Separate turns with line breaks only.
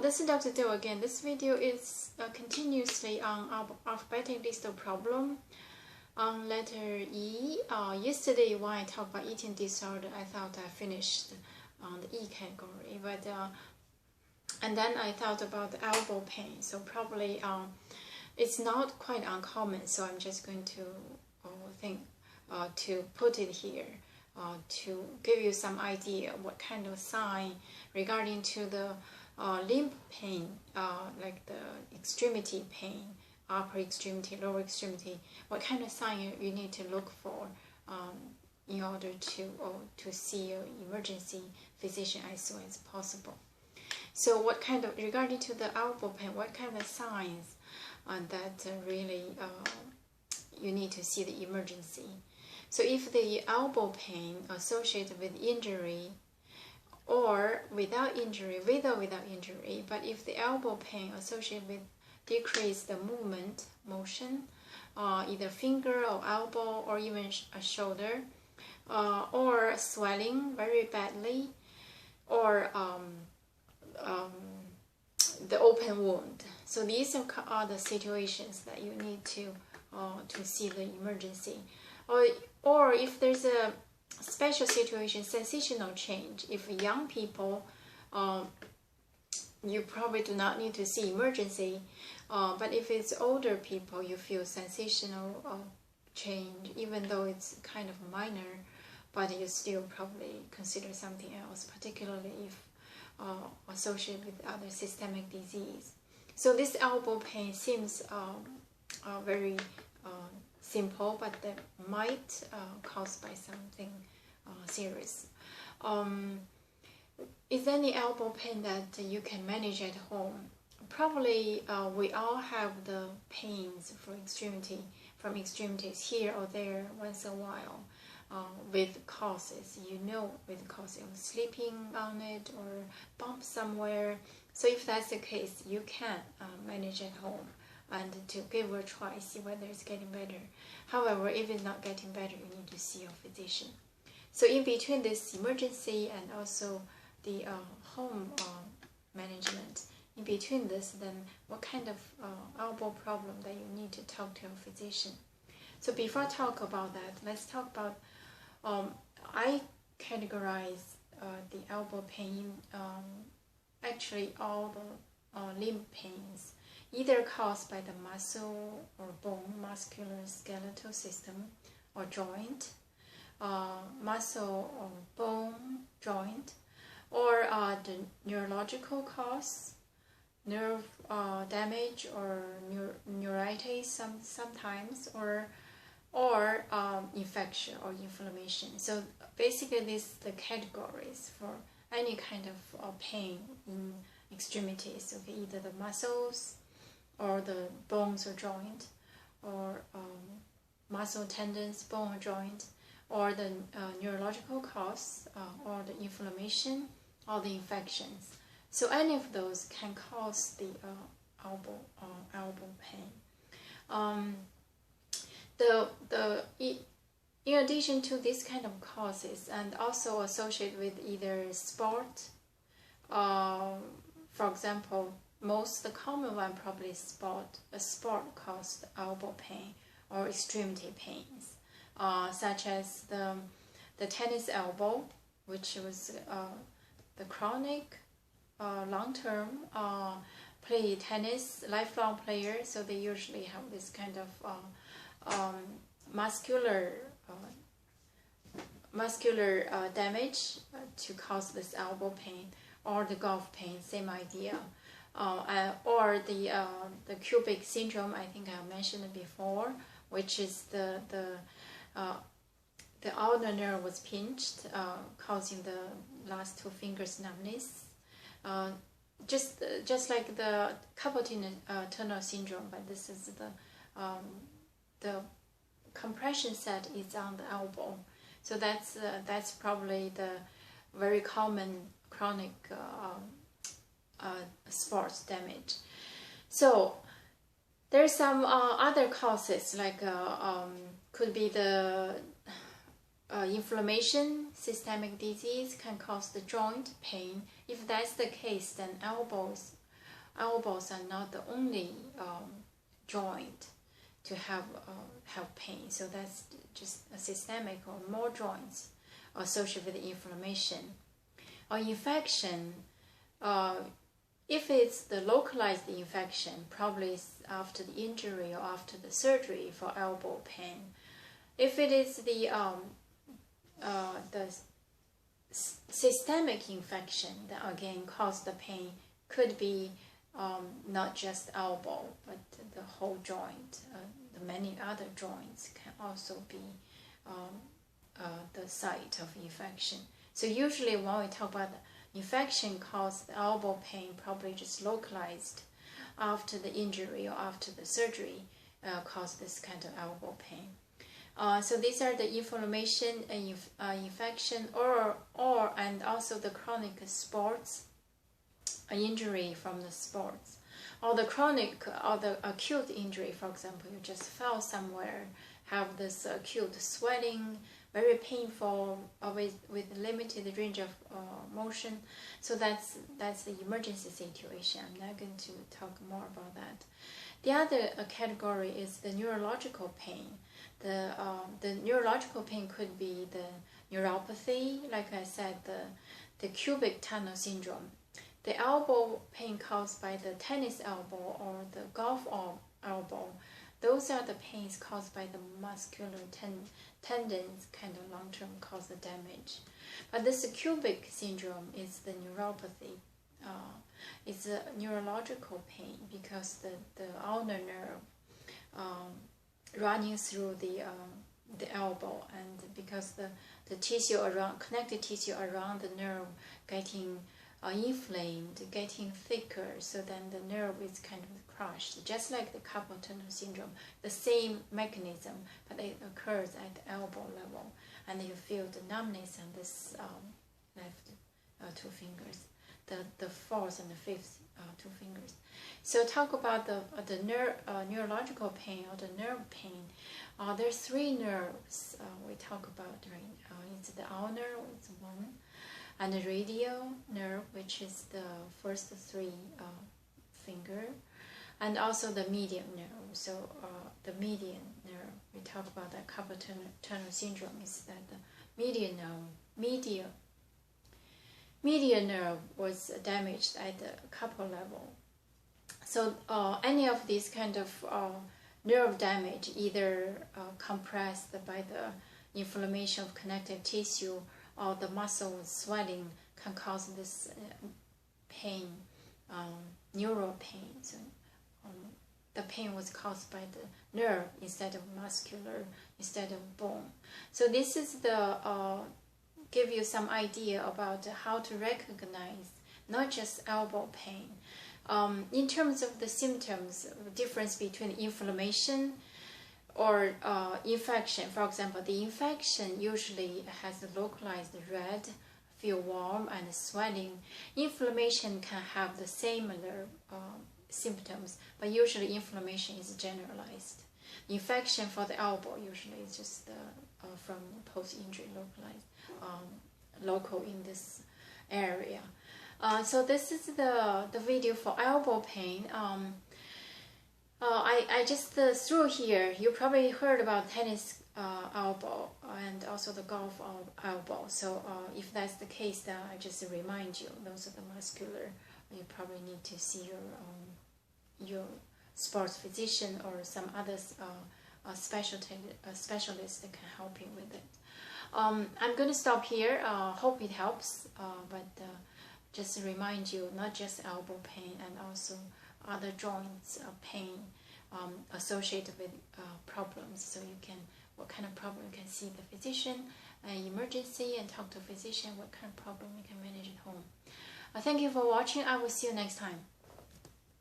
this is Dr. Do again. This video is continuously on alphabetic list of problem on letter E. Yesterday when I talked about eating disorder, I thought I finished on the E category, but and then I thought about the elbow pain. So probably it's not quite uncommon. So I'm just going to to put it here to give you some idea what kind of sign regarding to the limb pain, like the extremity pain, upper extremity, lower extremity, what kind of sign you need to look for in order to see an emergency physician as soon as possible. So what kind of, regarding to the elbow pain, what kind of signs that really you need to see the emergency? So if the elbow pain associated with injury, or without injury, with or without injury, but if the elbow pain associated with decreased movement, motion, either finger or elbow or even a shoulder, or swelling very badly, or the open wound. So these are the situations that you need to see the emergency. Or if there's a special situation, sensational change. If young people, you probably do not need to see emergency, but if it's older people, you feel sensational change, even though it's kind of minor, but you still probably consider something else, particularly if associated with other systemic disease. So this elbow pain seems very simple, but that might caused by something serious. Is there any elbow pain that you can manage at home? Probably we all have the pains from extremities here or there once in a while, with causes, with causes of sleeping on it or bump somewhere. So if that's the case, you can manage at home and to give it a try, see whether it's getting better. However, if it's not getting better, you need to see your physician. So in between this emergency and also the home management, in between this, then what kind of elbow problem that you need to talk to your physician. So before I talk about that, let's talk about, I categorize the elbow pain, actually all the limb pains, either caused by the muscle or bone, musculoskeletal system, or joint, muscle or bone, joint, or the neurological cause, nerve damage or neuritis sometimes, or infection or inflammation. So basically these are the categories for any kind of pain in extremities, okay, either the muscles or the bones or joint, or muscle, tendons, bone or joint, or the neurological cause, or the inflammation, or the infections. So any of those can cause the elbow pain. In addition to this kind of causes, and also associated with either sport, for example, the common one probably sport caused elbow pain or extremity pains, such as the tennis elbow, which was the chronic, long-term play tennis, lifelong player. So they usually have this kind of muscular damage to cause this elbow pain, or the golf pain, same idea. Or the cubic syndrome, I think I mentioned it before, which is the ulnar nerve was pinched, causing the last two fingers numbness. Just like the carpal tunnel syndrome, but this is the compression set is on the elbow. So that's probably the very common chronic sports damage. So there's some other causes, like could be the inflammation, systemic disease can cause the joint pain. If that's the case, then elbows elbows are not the only joint to have pain. So that's just a systemic or more joints associated with inflammation or infection. If it's the localized infection, probably after the injury or after the surgery for elbow pain. If it is the systemic infection that again cause the pain, could be not just elbow, but the whole joint. The many other joints can also be the site of infection. So usually when we talk about infection caused elbow pain, probably just localized after the injury or after the surgery, cause this kind of elbow pain. So these are the inflammation and infection, and also the chronic sports injury from the sports, or the chronic or the acute injury. For example, you just fell somewhere, have this acute swelling, very painful, with limited range of motion. So that's the emergency situation. I'm not going to talk more about that. The other category is the neurological pain. The neurological pain could be the neuropathy, like I said, the cubic tunnel syndrome, the elbow pain caused by the tennis elbow or the golf elbow. Those are the pains caused by the muscular tendons, kind of long-term cause the damage. But this cubic syndrome is the neuropathy. It's a neurological pain because the ulnar nerve running through the elbow, and because the tissue around, connective tissue around the nerve getting inflamed, getting thicker, so then the nerve is kind of crushed, just like the carpal tunnel syndrome. The same mechanism, but it occurs at the elbow level, and you feel the numbness on this left two fingers, the fourth and the fifth two fingers. So talk about the neurological pain or the nerve pain. There's three nerves we talk about, right? It's the ulnar, it's one, and the radial nerve, which is the first three finger, and also the median nerve. So the median nerve, we talk about the carpal tunnel syndrome, is that the median nerve was damaged at the carpal level. So any of these kind of nerve damage, either compressed by the inflammation of connective tissue or the muscle swelling, can cause this pain, neural pain. So, the pain was caused by the nerve instead of muscular, instead of bone. So this is the give you some idea about how to recognize not just elbow pain. In terms of the symptoms, the difference between inflammation or infection. For example, the infection usually has a localized red, feel warm and swelling. Inflammation can have the similar symptoms, but usually inflammation is generalized. Infection for the elbow usually is just from post-injury localized, local in this area. So this is the video for elbow pain. I just threw here, you probably heard about tennis elbow and also the golf elbow. So if that's the case, then I just remind you, those are the muscular. You probably need to see your sports physician or some other specialist that can help you with it. I'm going to stop here. Hope it helps. But just to remind you, not just elbow pain and also other joints pain associated with problems. So you can, what kind of problem you can see the physician, emergency, and talk to physician what kind of problem you can manage at home. Thank you for watching. I will see you next time.